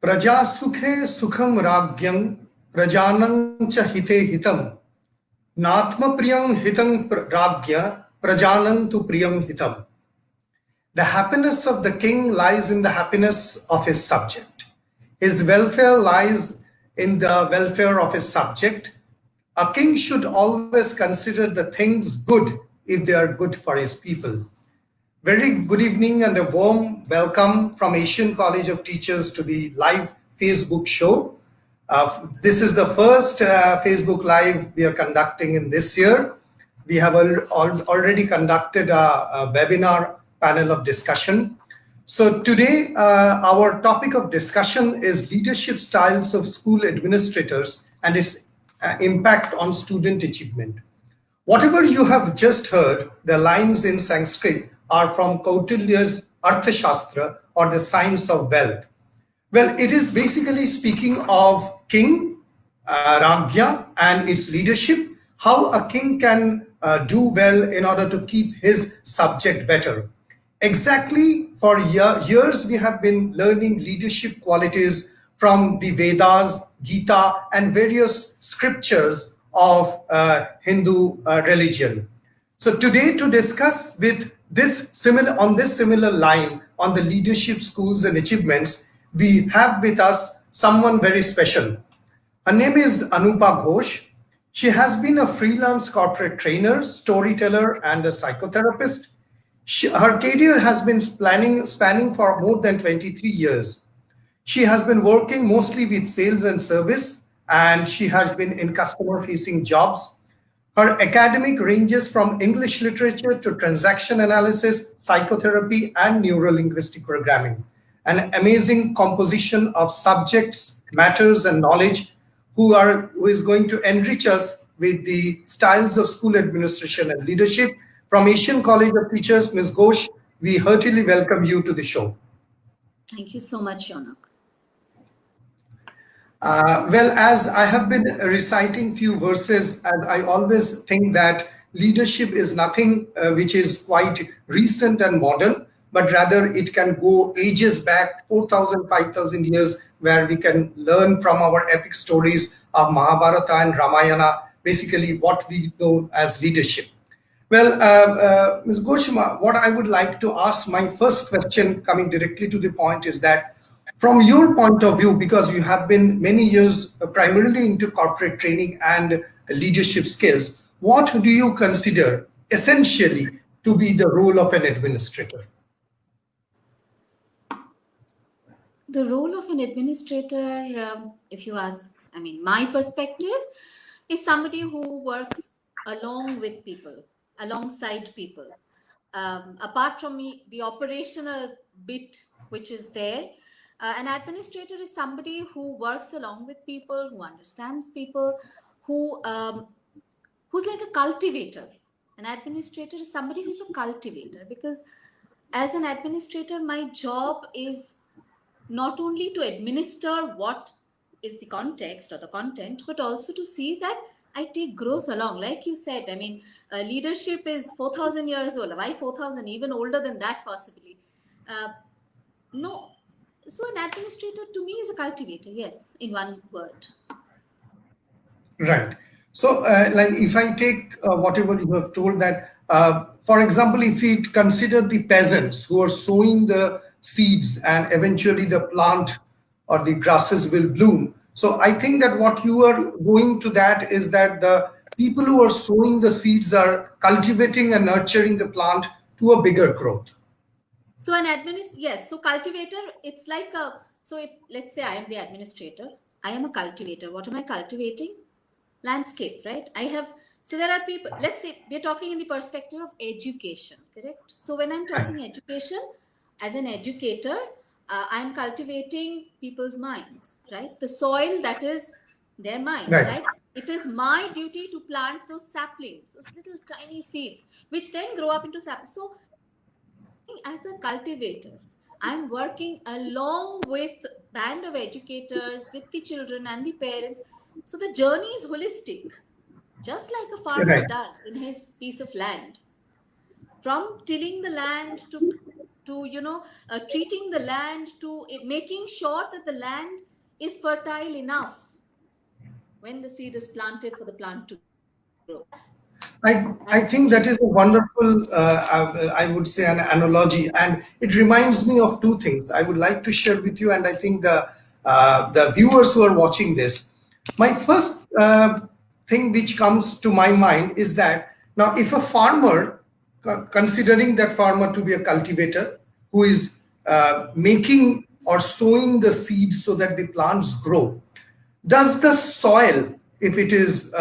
प्रजासुखे सुखम राज्ञं प्रजानं च हिते हितं नात्मप्रियं हितं राज्ञ प्रजानं तु प्रियं हितं. The happiness of the king lies in the happiness of his subject. His welfare lies in the welfare of his subject. A king should always consider the things good if they are good for his people. Very good evening and a warm welcome from Asian College of Teachers to the live Facebook show. This is the first Facebook Live we are conducting in this year. We have already conducted a webinar panel of discussion. So today, our topic of discussion is leadership styles of school administrators and its impact on student achievement. Whatever you have just heard, the lines in Sanskrit are from Kautilya's Arthashastra, or the science of wealth. Well, it is basically speaking of king, Ragya, and its leadership, how a king can do well in order to keep his subject better. Exactly for years, we have been learning leadership qualities from the Vedas, Gita, and various scriptures of Hindu religion. So today, to discuss with this similar line on the leadership schools and achievements, we have with us someone very special. Her name is Anupa Ghosh. She has been a freelance corporate trainer, storyteller, and a psychotherapist. Her career has been spanning for more than 23 years. She has been working mostly with sales and service, and she has been in customer-facing jobs. Her academic ranges from English literature to transaction analysis, psychotherapy, and neuro-linguistic programming. An amazing composition of subjects, matters, and knowledge who is going to enrich us with the styles of school administration and leadership. From Asian College of Teachers, Ms. Ghosh, we heartily welcome you to the show. Thank you so much, Shaunak. Well, as I have been reciting few verses, and I always think that leadership is nothing which is quite recent and modern, but rather it can go ages back, 4,000, 5,000 years, where we can learn from our epic stories of Mahabharata and Ramayana, basically what we know as leadership. Well, Ms. Ghosh, what I would like to ask, my first question coming directly to the point is that from your point of view, because you have been many years primarily into corporate training and leadership skills, what do you consider essentially to be the role of an administrator? The role of an administrator, if you ask, my perspective, is somebody who works along with people, alongside people. Apart from the operational bit which is there, an administrator is somebody who works along with people, who understands people, who's like a cultivator. An administrator is somebody who's a cultivator, because as an administrator, my job is not only to administer what is the context or the content, but also to see that I take growth along. Like you said, leadership is 4,000 years old. Why 4,000? Even older than that, possibly. No. So an administrator to me is a cultivator, yes, in one word. Right. So like if I take whatever you have told, that, for example, if we consider the peasants who are sowing the seeds and eventually the plant or the grasses will bloom. So I think that what you are going to that is that the people who are sowing the seeds are cultivating and nurturing the plant to a bigger growth. So an yes. So cultivator, it's like so if let's say I am the administrator, I am a cultivator. What am I cultivating? Landscape, right? So there are people, let's say we're talking in the perspective of education, correct? So when I'm talking education, as an educator, I'm cultivating people's minds, right? The soil that is their mind, right? It is my duty to plant those saplings, those little tiny seeds, which then grow up into saplings. So as a cultivator, I'm working along with band of educators, with the children and the parents. So the journey is holistic, just like a farmer does in his piece of land. From tilling the land to to treating the land, to making sure that the land is fertile enough when the seed is planted for the plant to grow. I think that is a wonderful, I would say, an analogy, and it reminds me of two things I would like to share with you, and I think the viewers who are watching this. My first thing which comes to my mind is that now, if a farmer, considering that farmer to be a cultivator who is making or sowing the seeds so that the plants grow, does the soil, if it is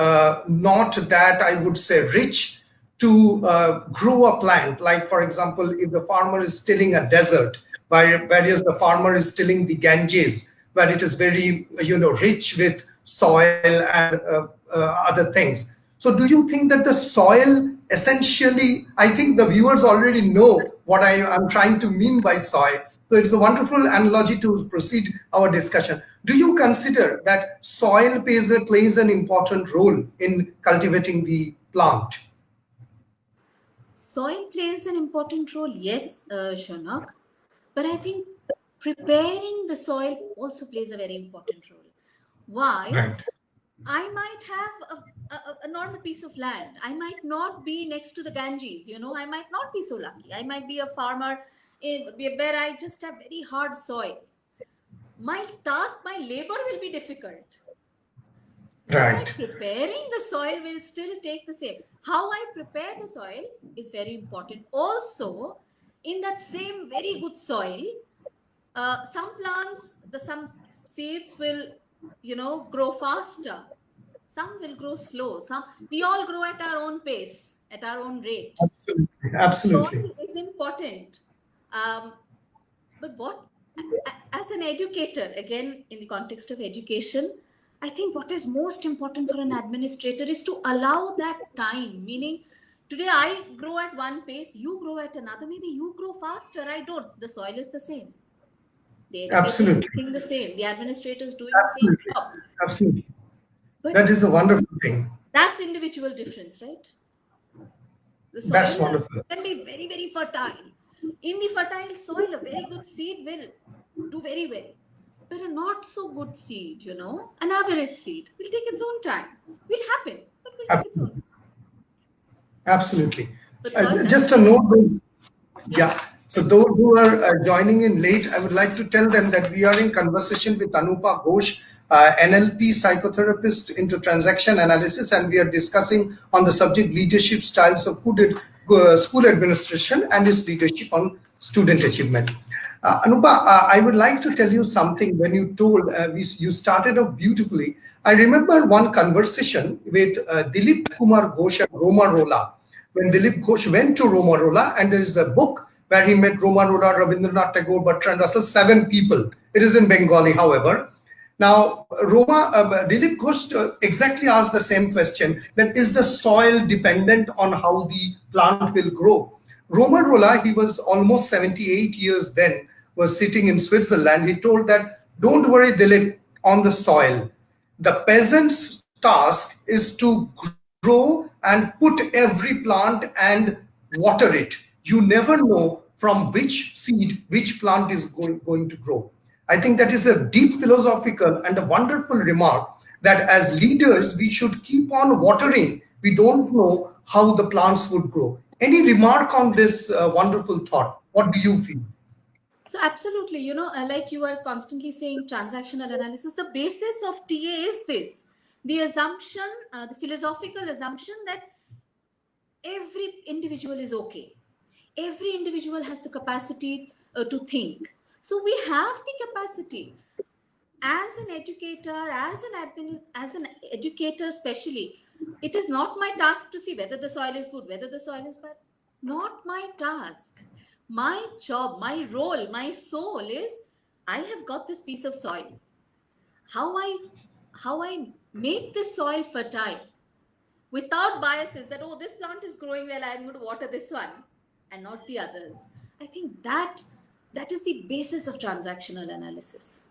not that I would say rich to grow a plant, like for example, if the farmer is tilling a desert, whereas the farmer is tilling the Ganges, where it is very rich with soil and other things. So do you think that the soil essentially, I think the viewers already know what I'm trying to mean by soil. So it's a wonderful analogy to proceed our discussion. Do you consider that soil plays an important role in cultivating the plant? Soil plays an important role, yes, Shaunak. But I think preparing the soil also plays a very important role. Why? Right. I might have a normal piece of land. I might not be next to the Ganges. I might not be so lucky. I might be a farmer where I just have very hard soil. My task, my labor will be difficult. Right. But preparing the soil will still take the same. How I prepare the soil is very important. Also, in that same very good soil, some plants, some seeds will, grow faster. Some will grow slow. We all grow at our own pace, at our own rate. Absolutely. Soil is important. But as an educator, again, in the context of education, I think what is most important for an administrator is to allow that time. Meaning, today I grow at one pace, you grow at another. Maybe you grow faster, I don't. The soil is the same. The educator is doing the same. The administrator is doing the same job. Absolutely. But that is a wonderful thing. That's individual difference, right? The soil That's wonderful. Can be very, very fertile. In the fertile soil, a very good seed will do very well. But a not so good seed, an average seed will take its own time. Will happen, but will take its own time. Absolutely. Just a note. Yeah. So those who are joining in late, I would like to tell them that we are in conversation with Anupa Ghosh, NLP psychotherapist into transaction analysis, and we are discussing on the subject leadership styles of school administration and its leadership on student achievement. Anupa, I would like to tell you something. When you told, you started off beautifully. I remember one conversation with Dilip Kumar Ghosh at Romarola. When Dilip Ghosh went to Romarola, and there is a book where he met Romarola, Rabindranath Tagore, Bertrand Russell, 7 people. It is in Bengali, however. Now, Dilip Ghosh exactly asked the same question, that is the soil dependent on how the plant will grow? Romarola, he was almost 78 years then, was sitting in Switzerland. He told that, don't worry, Dilip, on the soil. The peasant's task is to grow and put every plant and water it. You never know from which seed, which plant is going to grow. I think that is a deep philosophical and a wonderful remark, that as leaders, we should keep on watering. We don't know how the plants would grow. Any remark on this wonderful thought? What do you feel? So absolutely, like you are constantly saying transactional analysis, the basis of TA is this. The assumption, the philosophical assumption that every individual is okay. Every individual has the capacity to think. So we have the capacity. As an educator, as an educator especially, it is not my task to see whether the soil is good, whether the soil is bad. Not my task. My job, my role, my soul is, I have got this piece of soil. How I make this soil fertile without biases that, oh, this plant is growing well, I'm going to water this one and not the others. I think that is the basis of transactional analysis.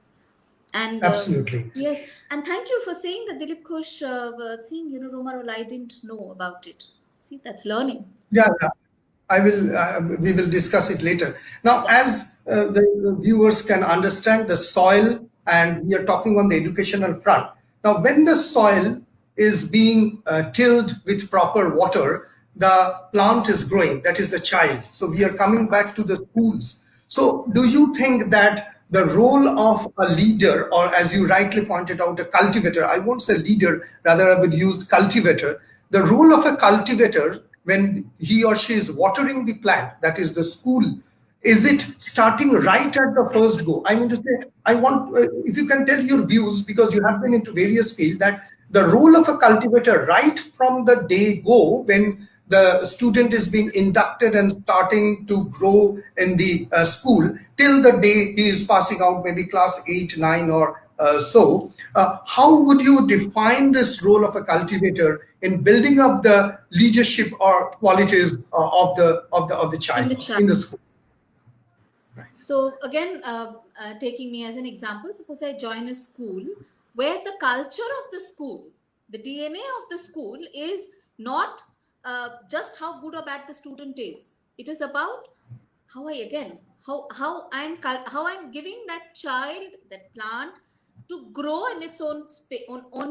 And absolutely. Yes, and thank you for saying the Dilip Ghosh thing, Romarola, I didn't know about it. See, that's learning. Yeah. we will discuss it later. Now, as the viewers can understand, the soil, and we are talking on the educational front. Now, when the soil is being tilled with proper water, the plant is growing, that is the child. So we are coming back to the schools. So do you think that the role of a leader, or as you rightly pointed out, a cultivator, I won't say leader, rather I would use cultivator, the role of a cultivator when he or she is watering the plant, that is the school, is it starting right at the first go? I mean to say, I want, if you can tell your views, because you have been into various fields, that the role of a cultivator right from the day go, when the student is being inducted and starting to grow in the school, till the day he is passing out, maybe class 8, 9, or how would you define this role of a cultivator in building up the leadership or qualities of the child in the school? So again, taking me as an example, suppose I join a school where the culture of the school, the DNA of the school is not just how good or bad the student is. It is about how I'm giving that child, that plant, to grow in its own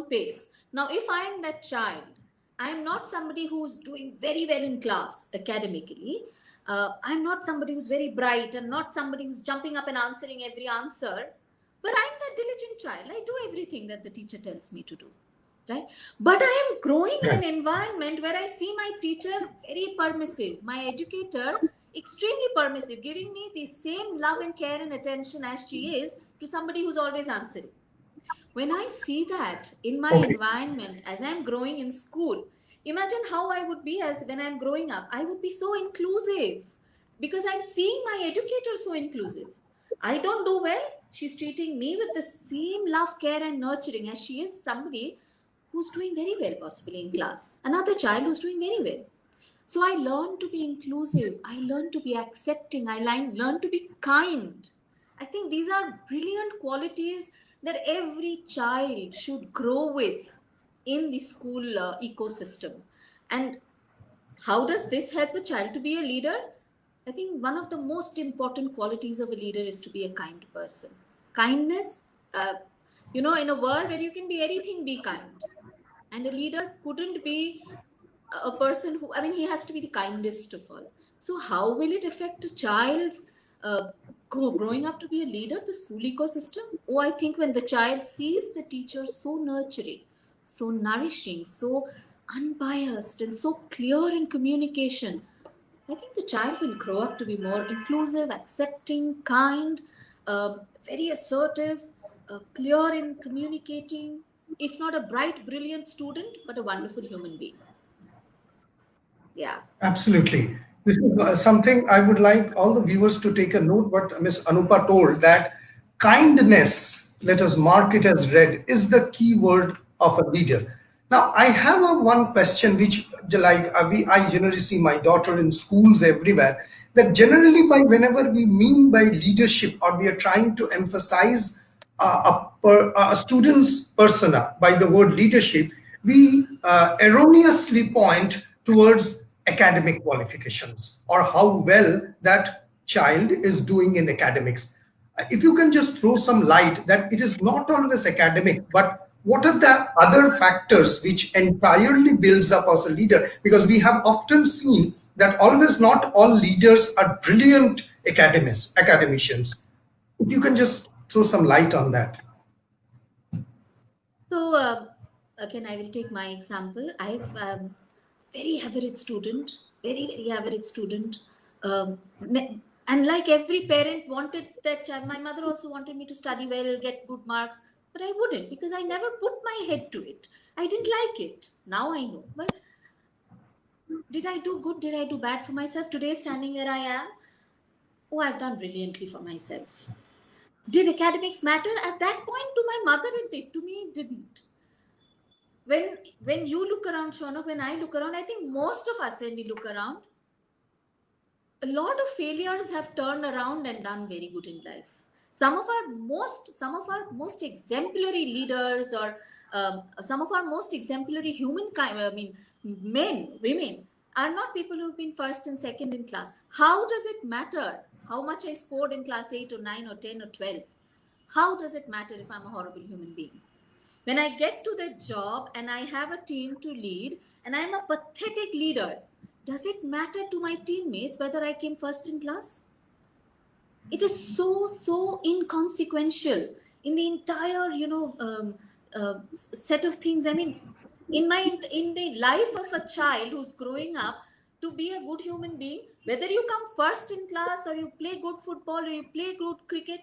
pace. Now, if I am that child, I am not somebody who's doing very well in class academically. I'm not somebody who's very bright and not somebody who's jumping up and answering every answer, but I'm that diligent child. I do everything that the teacher tells me to do, right? But I am growing in an environment where I see my teacher very permissive, my educator extremely permissive, giving me the same love and care and attention as she is to somebody who's always answering. When I see that in my environment as I'm growing in school, imagine how I would be as when I'm growing up. I would be so inclusive because I'm seeing my educator so inclusive. I don't do well, she's treating me with the same love, care, and nurturing as she is somebody who's doing very well, possibly in class. Another child who's doing very well. So I learned to be inclusive. I learned to be accepting. I learned to be kind. I think these are brilliant qualities that every child should grow with in the school ecosystem. And how does this help a child to be a leader? I think one of the most important qualities of a leader is to be a kind person. Kindness, in a world where you can be anything, be kind. And a leader couldn't be a person who, he has to be the kindest of all. So how will it affect a child's growing up to be a leader, the school ecosystem? Oh, I think when the child sees the teacher so nurturing, so nourishing, so unbiased, and so clear in communication, I think the child will grow up to be more inclusive, accepting, kind, very assertive, clear in communicating, if not a bright, brilliant student, but a wonderful human being. Yeah. Absolutely. This is something I would like all the viewers to take a note what Ms. Anupa told, that kindness, let us mark it as red, is the key word of a leader. Now, I have one question which I generally see my daughter in schools everywhere, that generally whenever we mean by leadership, or we are trying to emphasize a student's persona by the word leadership, we erroneously point towards academic qualifications or how well that child is doing in academics. If you can just throw some light that it is not always academic, but what are the other factors which entirely builds up as a leader? Because we have often seen that always not all leaders are brilliant academicians. If you can just throw some light on that. So again, I will take my example. I've very average student, very average student. And like every parent wanted that child, my mother also wanted me to study well, get good marks, but I wouldn't because I never put my head to it. I didn't like it. Now I know. But did I do good? Did I do bad for myself? Today, standing where I am, oh, I've done brilliantly for myself. Did academics matter? At that point, to my mother it did. To me, it didn't. When you look around, Shaunak, when I look around, I think most of us, when we look around, a lot of failures have turned around and done very good in life. Some of our most exemplary leaders, or some of our most exemplary humankind, men, women, are not people who've been first and second in class. How does it matter how much I scored in class 8 or 9 or 10 or 12? How does it matter if I'm a horrible human being? When I get to the job and I have a team to lead and I'm a pathetic leader, does it matter to my teammates whether I came first in class? It is so inconsequential in the entire, set of things. I mean, in the life of a child who's growing up to be a good human being, whether you come first in class or you play good football or you play good cricket,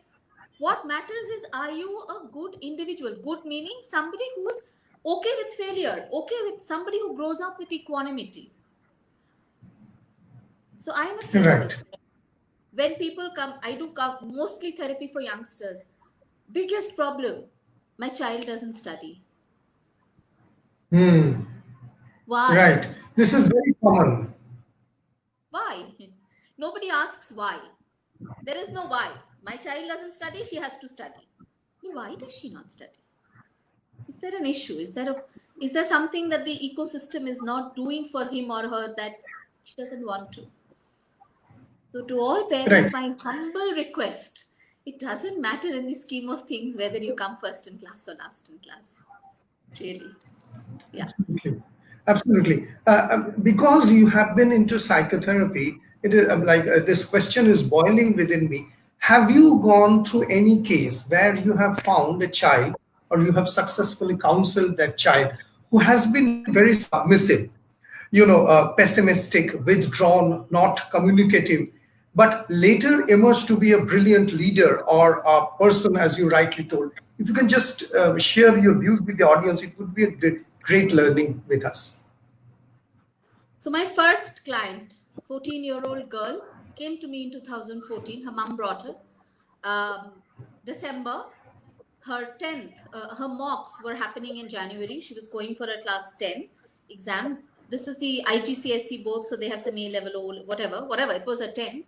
what matters is, are you a good individual? Good meaning somebody who's okay with failure, okay with somebody who grows up with equanimity. So I'm a therapist. Right. When people come, I do mostly therapy for youngsters. Biggest problem, my child doesn't study. Hmm. Why? Right. This is very common. Why? Nobody asks why. There is no why. My child doesn't study, she has to study. Why does she not study? Is there an issue? Is there something that the ecosystem is not doing for him or her that she doesn't want to? So to all parents, my humble request, it doesn't matter in the scheme of things whether you come first in class or last in class. Really. Yeah. Absolutely. Because you have been into psychotherapy, it is this question is boiling within me. Have you gone through any case where you have found a child or you have successfully counseled that child who has been very submissive, pessimistic, withdrawn, not communicative, but later emerged to be a brilliant leader or a person, as you rightly told? If you can just share your views with the audience, it would be a great learning with us. So my first client, 14-year-old girl, came to me in 2014. Her mom brought her. December, her 10th, her mocks were happening in January. She was going for a class 10 exams. This is the IGCSE board, so they have some A-level, whatever. It was a 10.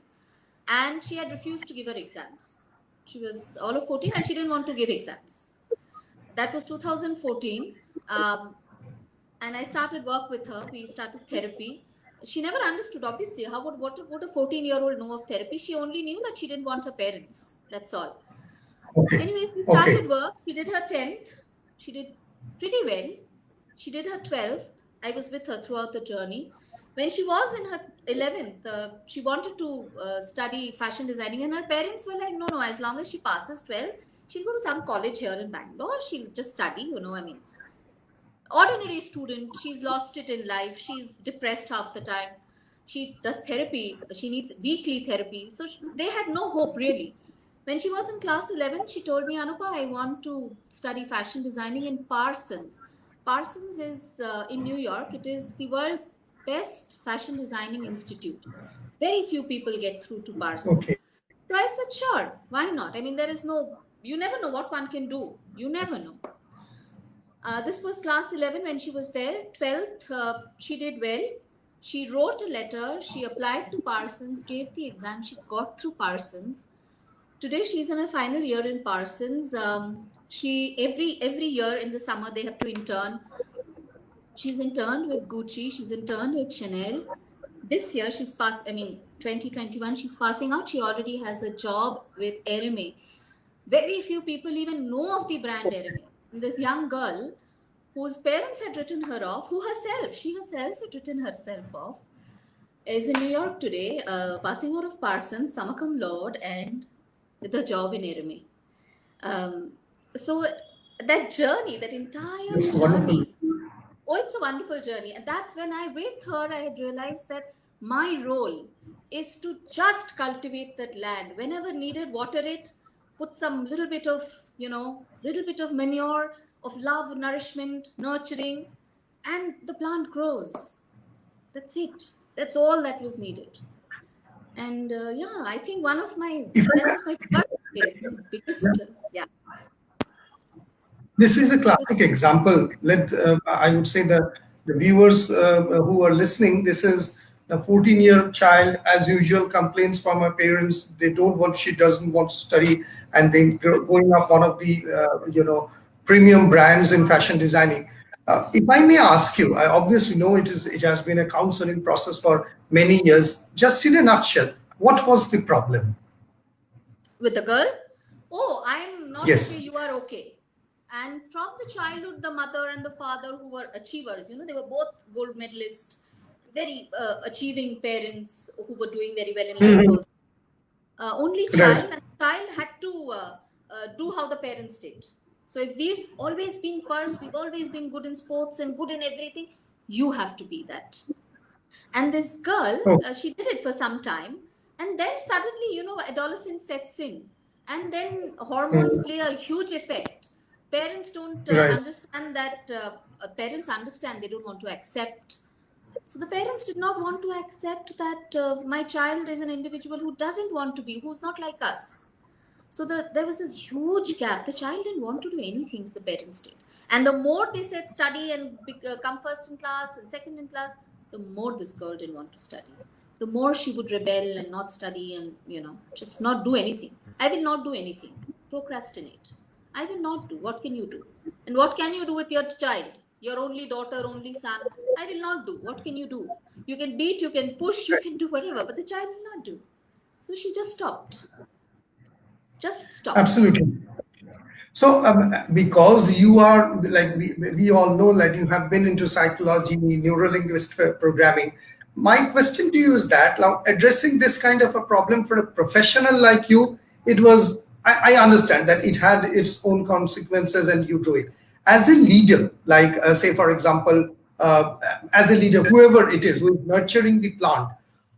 And she had refused to give her exams. She was all of 14 and she didn't want to give exams. That was 2014. And I started work with her. We started therapy. She never understood, obviously, what a 14-year-old know of therapy. She only knew that she didn't want her parents. That's all. Okay. Anyways, we started work. She did her 10th. She did pretty well. She did her 12th. I was with her throughout the journey. When she was in her 11th, she wanted to study fashion designing, and her parents were like, no, as long as she passes 12, she'll go to some college here in Bangalore. She'll just study, ordinary student. She's lost it in life. She's depressed half the time. She does therapy. She needs weekly therapy. So they had no hope, really. When she was in class 11, she told me, Anupa, I want to study fashion designing in Parsons. Parsons is in New York. It is the world's best fashion designing institute. Very few people get through to Parsons. Okay. So I said, sure, why not? I mean, you never know what one can do. You never know. This was class 11 when she was there. 12th, she did well. She wrote a letter. She applied to Parsons, gave the exam. She got through Parsons. Today, she's in her final year in Parsons. She every year in the summer, they have to intern. She's interned with Gucci. She's interned with Chanel. This year, 2021, she's passing out. She already has a job with Hermès. Very few people even know of the brand Hermès. This young girl whose parents had written her off, she herself had written herself off, is in New York today, passing out of Parsons, summa cum laude, and with a job in Hermès. So that journey, that entire It's journey, wonderful. it's a wonderful journey. And that's when with her, I had realized that my role is to just cultivate that land. Whenever needed, water it, put some little bit of manure, of love, nourishment, nurturing, and the plant grows. That's it. That's all that was needed. And I think that was my first biggest, yeah. This is a classic example. I would say that the viewers who are listening, this is a 14-year child, as usual, complains from her parents. She doesn't want to study, and then going up one of the, premium brands in fashion designing. If I may ask you, I obviously know it has been a counseling process for many years. Just in a nutshell, what was the problem? With the girl? Oh, I'm not okay, Yes. you are okay. And from the childhood, the mother and the father, who were achievers, they were both gold medalists, very achieving parents who were doing very well in life Mhm. also. Only Right. child had to do how the parents did. So if we've always been first, we've always been good in sports and good in everything, you have to be that. And this girl, Oh, she did it for some time, and then suddenly, adolescence sets in, and then hormones mhm. play a huge effect. Parents don't Right. understand that. Parents understand, they don't want to accept. So the parents did not want to accept that my child is an individual who doesn't want to be, who's not like us. So there was this huge gap. The child didn't want to do anything the parents did. And the more they said study and come first in class and second in class, the more this girl didn't want to study. The more she would rebel and not study and, just not do anything. I will not do anything. Procrastinate. I will not do. What can you do? And what can you do with your child? Your only daughter, only son. I will not do. What can you do? You can beat, you can push, you can do whatever, but the child will not do. So she just stopped. Just stopped. Absolutely. So, because you are like we all know that you have been into psychology, neurolinguistic programming. My question to you is that now addressing this kind of a problem for a professional like you, it was, I understand that it had its own consequences and you do it. As a leader, like say for example, as a leader, whoever it is who is nurturing the plant,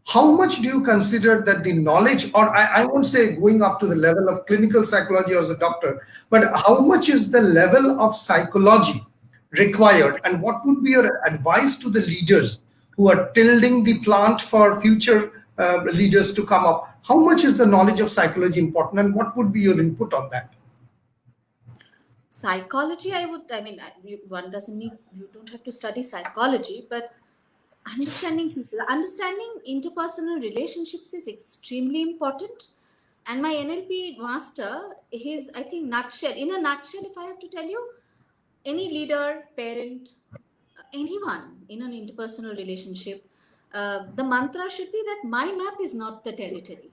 how much do you consider that the knowledge, or I won't say going up to the level of clinical psychology as a doctor, but how much is the level of psychology required, and what would be your advice to the leaders who are tilling the plant for future leaders to come up? How much is the knowledge of psychology important, and what would be your input on that? Psychology, one doesn't need, you don't have to study psychology, but understanding people, understanding interpersonal relationships is extremely important. And my NLP master, his, I think, nutshell, in a nutshell, if I have to tell you, any leader, parent, anyone in an interpersonal relationship, the mantra should be that my map is not the territory.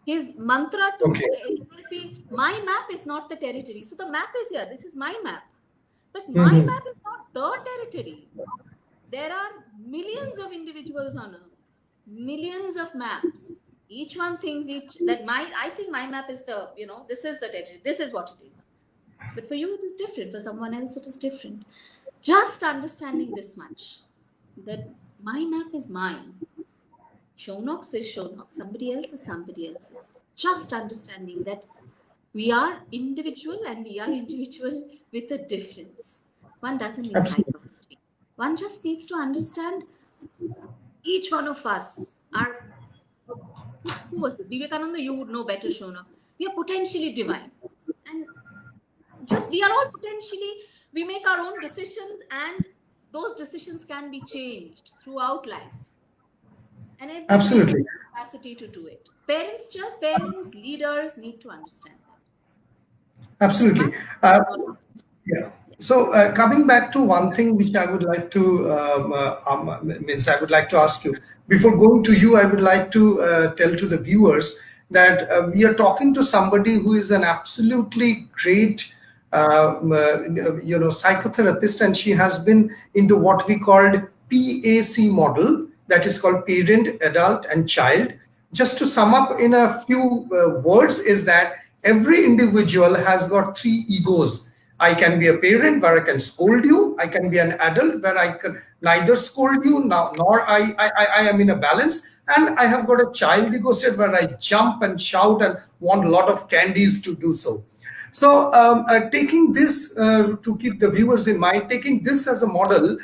His mantra to Okay. NLP, my map is not the territory. So the map is here. This is my map. But my Mhm. map is not the territory. There are millions of individuals on Earth, millions of maps. Each one thinks I think my map is this is the territory. This is what it is. But for you, it is different. For someone else, it is different. Just understanding this much, that my map is mine. Shaunox is Shaunox. Somebody else is somebody else's. Just understanding that we are individual and we are individual with a difference. One doesn't need Absolutely. psychology. One just needs to understand each one of us are, who was it? Vivekananda, you would know better, Shona. We are potentially divine. And just we are all potentially, we make our own decisions, and those decisions can be changed throughout life. And everybody has Absolutely. the capacity to do it. Parents, leaders need to understand that. Absolutely. Yeah. So coming back to one thing which I would like to means I would like to ask you before going to you. I would like to tell to the viewers that we are talking to somebody who is an absolutely great psychotherapist, and she has been into what we called PAC model, that is called parent, adult, and child. Just to sum up in a few words, is that every individual has got three egos. I can be a parent where I can scold you. I can be an adult where I can neither scold you nor I am in a balance. And I have got a child ego state where I jump and shout and want a lot of candies to do so. So taking this to keep the viewers in mind, taking this as a model,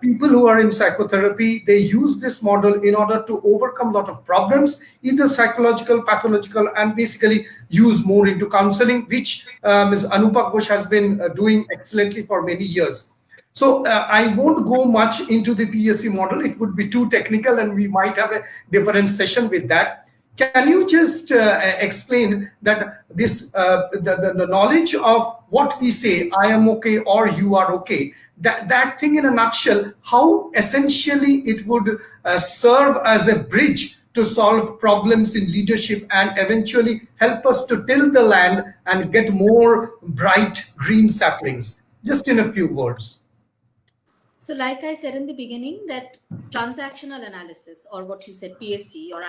people who are in psychotherapy, they use this model in order to overcome a lot of problems, either psychological, pathological, and basically use more into counseling, which Ms. Anupa Ghosh has been doing excellently for many years. So I won't go much into the PSC model. It would be too technical, and we might have a different session with that. Can you just explain that the knowledge of what we say, I am okay or you are okay, that thing in a nutshell, how essentially it would serve as a bridge to solve problems in leadership and eventually help us to till the land and get more bright green saplings. Just in a few words. So, like I said in the beginning, that transactional analysis, or what you said, PSC, or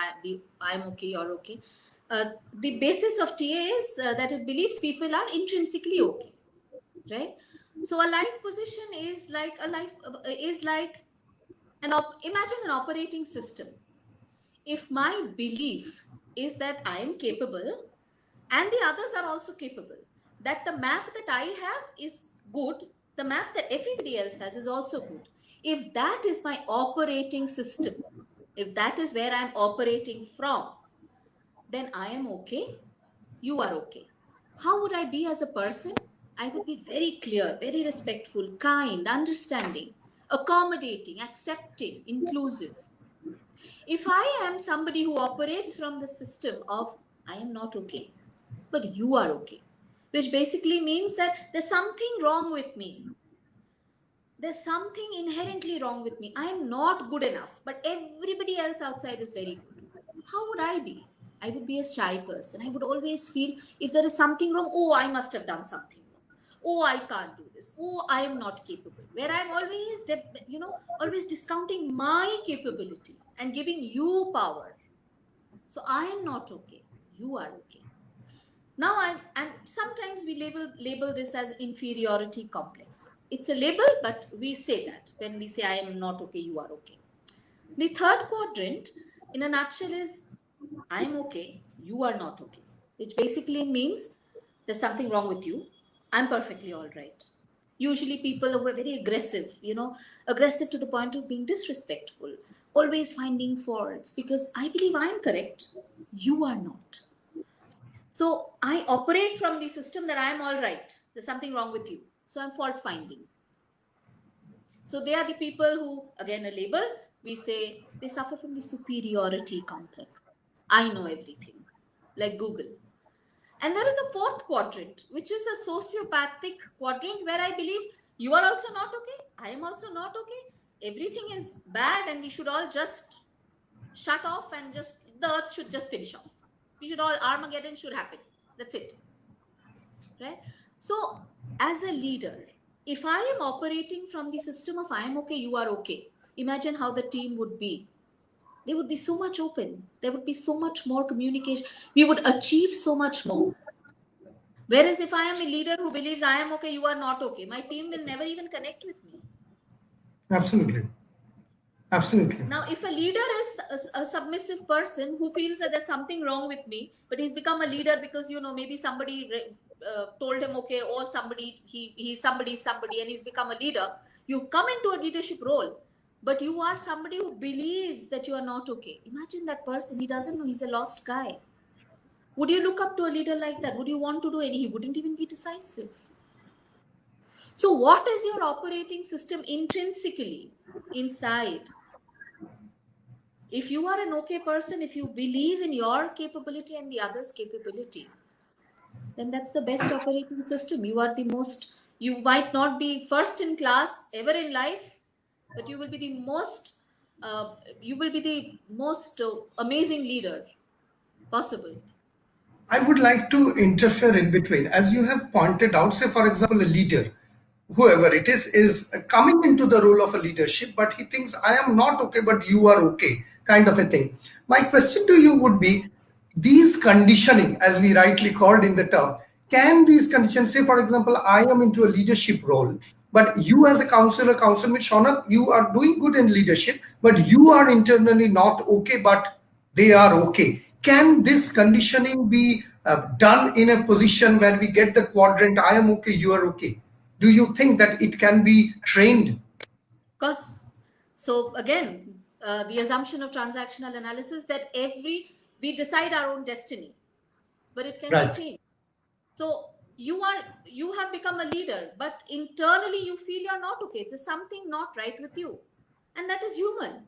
I'm okay, you're okay. The basis of TA is that it believes people are intrinsically okay, right? So, a life position is like imagine an operating system. If my belief is that I am capable and the others are also capable, that the map that I have is good, the map that everybody else has is also good. If that is my operating system, if that is where I'm operating from, then I am okay, you are okay. How would I be as a person? I would be very clear, very respectful, kind, understanding, accommodating, accepting, inclusive. If I am somebody who operates from the system of I am not okay, but you are okay, which basically means that there's something wrong with me. There's something inherently wrong with me. I'm not good enough, but everybody else outside is very good. How would I be? I would be a shy person. I would always feel if there is something wrong, oh, I must have done something wrong. Oh, I can't do this. Oh, I am not capable. Where I'm always, always discounting my capability and giving you power. So I am not okay. You are okay. Now and sometimes we label this as inferiority complex. It's a label, but we say that when we say I am not okay, you are okay. The third quadrant, in a nutshell, is I am okay, you are not okay, which basically means there's something wrong with you. I'm perfectly all right. Usually people are very aggressive, aggressive to the point of being disrespectful, always finding faults because I believe I'm correct, you are not. So I operate from the system that I'm all right. There's something wrong with you. So I'm fault finding. So they are the people who, again, a label, we say they suffer from the superiority complex. I know everything, like Google. And there is a fourth quadrant, which is a sociopathic quadrant where I believe you are also not okay. I am also not okay. Everything is bad and we should all just shut off and the earth should just finish off. We should all, Armageddon should happen. That's it. Right? So, as a leader, if I am operating from the system of I am okay, you are okay, imagine how the team would be. They would be so much open. There would be so much more communication. We would achieve so much more. Whereas if I am a leader who believes I am okay, you are not okay, my team will never even connect with me. Absolutely. Absolutely. Now, if a leader is a submissive person who feels that there's something wrong with me, but he's become a leader because, maybe somebody told him, okay, or he's somebody, and he's become a leader. You've come into a leadership role, but you are somebody who believes that you are not okay. Imagine that person. He doesn't know, he's a lost guy. Would you look up to a leader like that? Would you want to do any? He wouldn't even be decisive. So what is your operating system intrinsically inside? If you are an okay person, if you believe in your capability and the other's capability, then that's the best operating system. You might not be first in class ever in life, but you will be the most amazing leader possible. I would like to interfere in between. As you have pointed out, say, for example, a leader, whoever it is coming into the role of a leadership, but he thinks, I am not okay, but you are okay, kind of a thing. My question to you would be, these conditioning, as we rightly called in the term, can these conditions, say, for example, I am into a leadership role, but you as a counselor, Councilman Shaunak, you are doing good in leadership, but you are internally not okay, but they are okay. Can this conditioning be done in a position where we get the quadrant, I am okay, you are okay? Do you think that it can be trained? Of course. So again, the assumption of transactional analysis that we decide our own destiny, but it can be Right. changed. So you have become a leader, but internally you feel you're not okay. There's something not right with you, and that is human,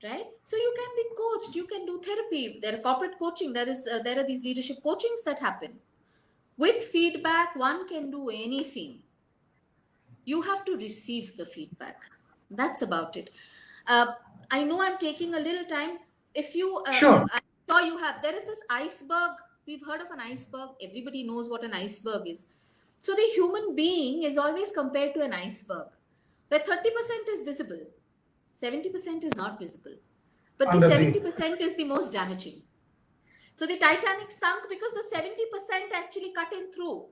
right? So you can be coached. You can do therapy. There are corporate coaching. There are these leadership coachings that happen with feedback. One can do anything. You have to receive the feedback. That's about it. I know I'm taking a little time. If you, Sure. I'm sure you have, there is this iceberg. We've heard of an iceberg. Everybody knows what an iceberg is. So the human being is always compared to an iceberg, where 30% is visible, 70% is not visible. But the Under the 70% is the most damaging. So the Titanic sunk because the 70% actually cut in through.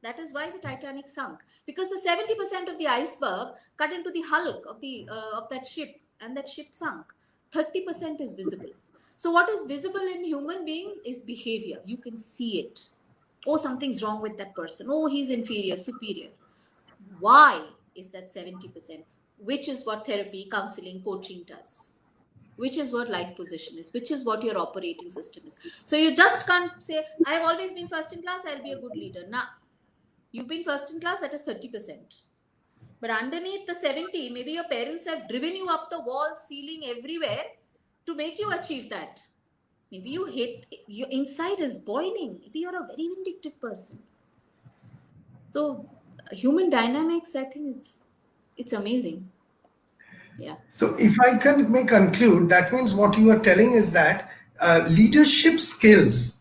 That is why the Titanic sunk, because the 70% of the iceberg cut into the hulk of that ship, and that ship sunk. 30% is visible. So what is visible in human beings is behavior. You can see it. Oh, something's wrong with that person. Oh, he's inferior, superior. Why is that 70%? Which is what therapy, counseling, coaching does. Which is what life position is, which is what your operating system is. So you just can't say, I've always been first in class, I'll be a good leader. Nah, you've been first in class, that is 30%. But underneath the 70, maybe your parents have driven you up the wall, ceiling, everywhere to make you achieve that. Maybe you hate, your inside is boiling. Maybe you're a very vindictive person. So human dynamics, I think it's amazing. Yeah. So if I can may conclude, that means what you are telling is that leadership skills,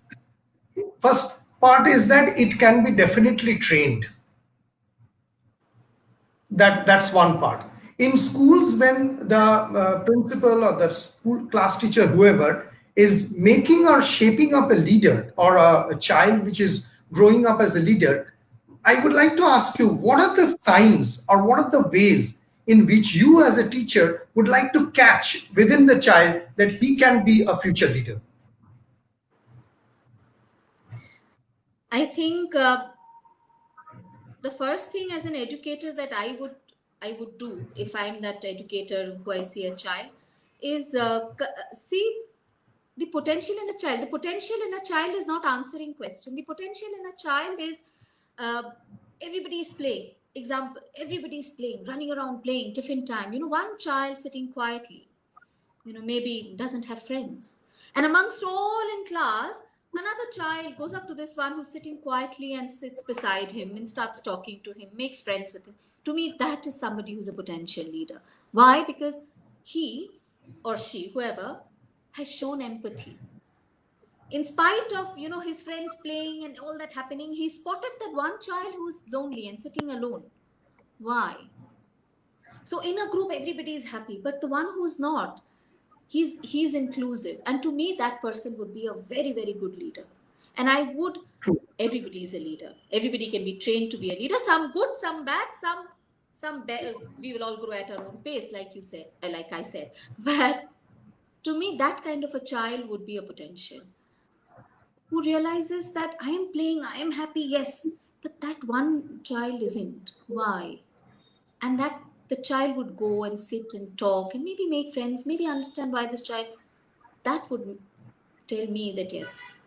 first part is that it can be definitely trained. That's one part. In schools, when the principal or the school class teacher, whoever, is making or shaping up a leader or a child which is growing up as a leader, I would like to ask you, what are the signs or what are the ways in which you as a teacher would like to catch within the child that he can be a future leader? I think the first thing as an educator that I would do if I'm that educator who I see a child is see the potential in a child. The potential in a child is not answering question. The potential in a child is uh, everybody is playing. Example, everybody is playing, running around playing, different time. One child sitting quietly, maybe doesn't have friends. And amongst all in class, another child goes up to this one who's sitting quietly and sits beside him and starts talking to him, makes friends with him. To me, that is somebody who's a potential leader. Why? Because he or she, whoever, has shown empathy. In spite of, his friends playing and all that happening, he spotted that one child who's lonely and sitting alone. Why? So in a group, everybody is happy, but the one who's not, he's inclusive, and to me that person would be a very, very good leader. And I would, True. everybody is a leader, everybody can be trained to be a leader, some good, some bad, some better. We will all grow at our own pace, like you said, like I said. But to me, that kind of a child would be a potential, who realizes that I am playing, I am happy, yes, but that one child isn't. Why? And that the child would go and sit and talk and maybe make friends, maybe understand why this child, that would tell me that yes,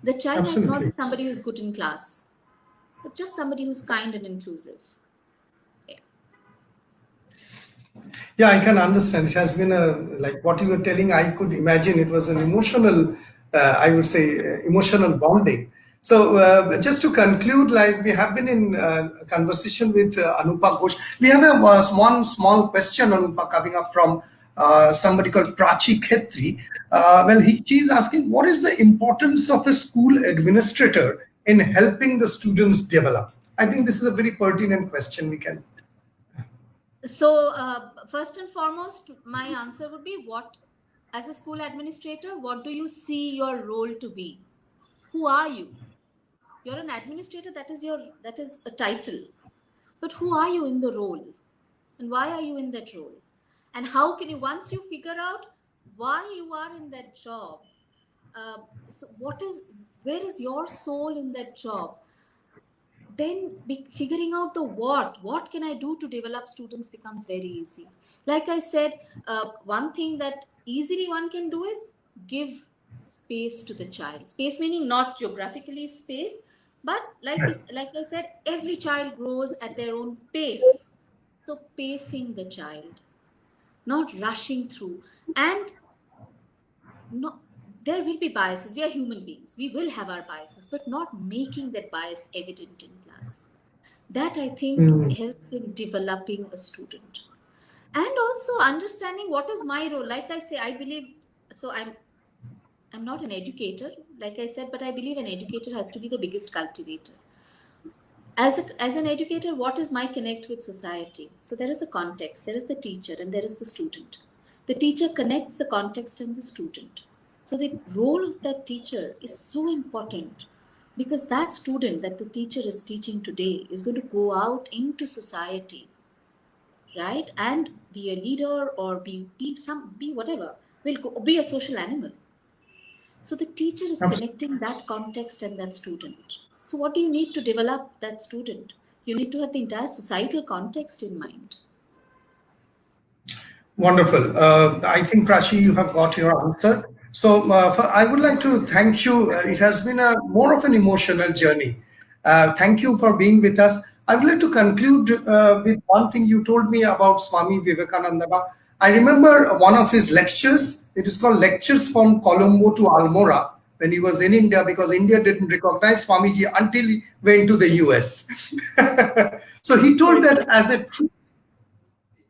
the child might not Absolutely. be somebody who's good in class, but just somebody who's kind and inclusive. Yeah. Yeah, I can understand. It has been like what you were telling, I could imagine it was an emotional, I would say, emotional bonding. So, just to conclude, like we have been in a conversation with Anupa Ghosh. We have one small question, Anupa, coming up from somebody called Prachi Khetri. Well, she's asking, what is the importance of a school administrator in helping the students develop? I think this is a very pertinent question. We can. So, first and foremost, my answer would be, what, as a school administrator, what do you see your role to be? Who are you? You're an administrator, that is a title. But who are you in the role? And why are you in that role? And how can you, once you figure out why you are in that job, so where is your soul in that job? Then figuring out the what can I do to develop students becomes very easy. Like I said, one thing that easily one can do is give space to the child. Space meaning not geographically space, but like I said, every child grows at their own pace. So pacing the child, not rushing through. And no, there will be biases. We are human beings, we will have our biases, but not making that bias evident in class. That I think helps in developing a student. And also understanding what is my role. Like I say, I believe, so I'm not an educator, like I said, but I believe an educator has to be the biggest cultivator. As an educator, what is my connect with society? So there is a context, there is the teacher, and there is the student. The teacher connects the context and the student. So the role of that teacher is so important, because that student that the teacher is teaching today is going to go out into society, right, and be a leader or be whatever, be a social animal. So the teacher is connecting that context and that student. So what do you need to develop that student? You need to have the entire societal context in mind. Wonderful. I think, Prachi, you have got your answer. So I would like to thank you. It has been a more of an emotional journey. Thank you for being with us. I would like to conclude with one thing you told me about Swami Vivekananda. I remember one of his lectures. It is called Lectures from Colombo to Almora, when he was in India, because India didn't recognize Swamiji until he went to the US. So he told that as a true,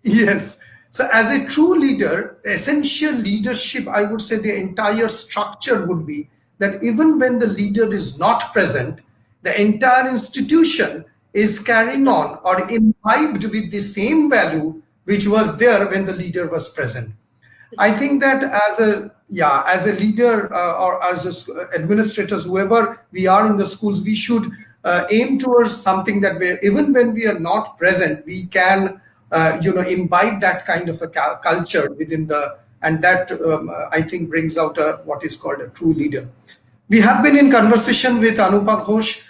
yes. So as a true leader, essential leadership, I would say the entire structure would be that even when the leader is not present, the entire institution is carrying on or imbibed with the same value which was there when the leader was present. I think that as a leader or as administrators, whoever we are in the schools, we should aim towards something that even when we are not present, we can imbibe that kind of a culture within and that I think brings out what is called a true leader. We have been in conversation with Anupa Ghosh.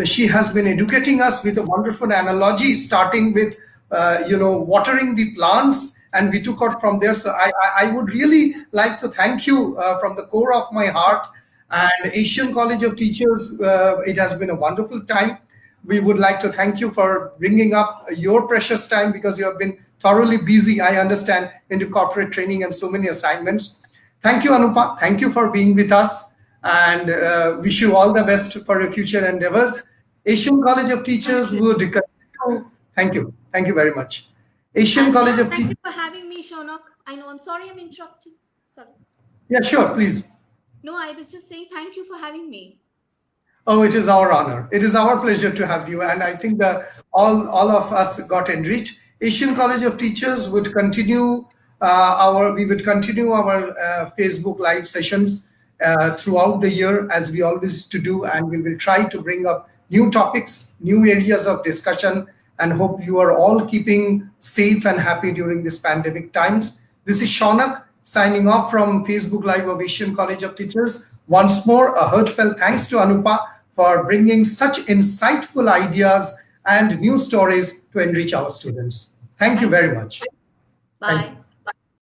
She has been educating us with a wonderful analogy, starting with watering the plants, and we took out from there. So I would really like to thank you from the core of my heart. And Asian College of Teachers, it has been a wonderful time. We would like to thank you for bringing up your precious time, because you have been thoroughly busy, I understand, into corporate training and so many assignments. Thank you, Anupa. Thank you for being with us, and wish you all the best for your future endeavors. Asian College of Teachers would continue. Thank you. Thank you very much. Asian College of Teachers. Thank you for having me, Shaunak. I know, I'm sorry I'm interrupting. Sorry. Yeah, sure, please. No, I was just saying thank you for having me. Oh, it is our honor. It is our pleasure to have you. And I think that all of us got enriched. Asian College of Teachers would continue our Facebook live sessions throughout the year, as we always used to do. And we will try to bring up new topics, new areas of discussion, and hope you are all keeping safe and happy during this pandemic times. This is Shaunak signing off from Facebook Live of Asian College of Teachers. Once more, a heartfelt thanks to Anupa for bringing such insightful ideas and new stories to enrich our students. Thank you very much. Bye.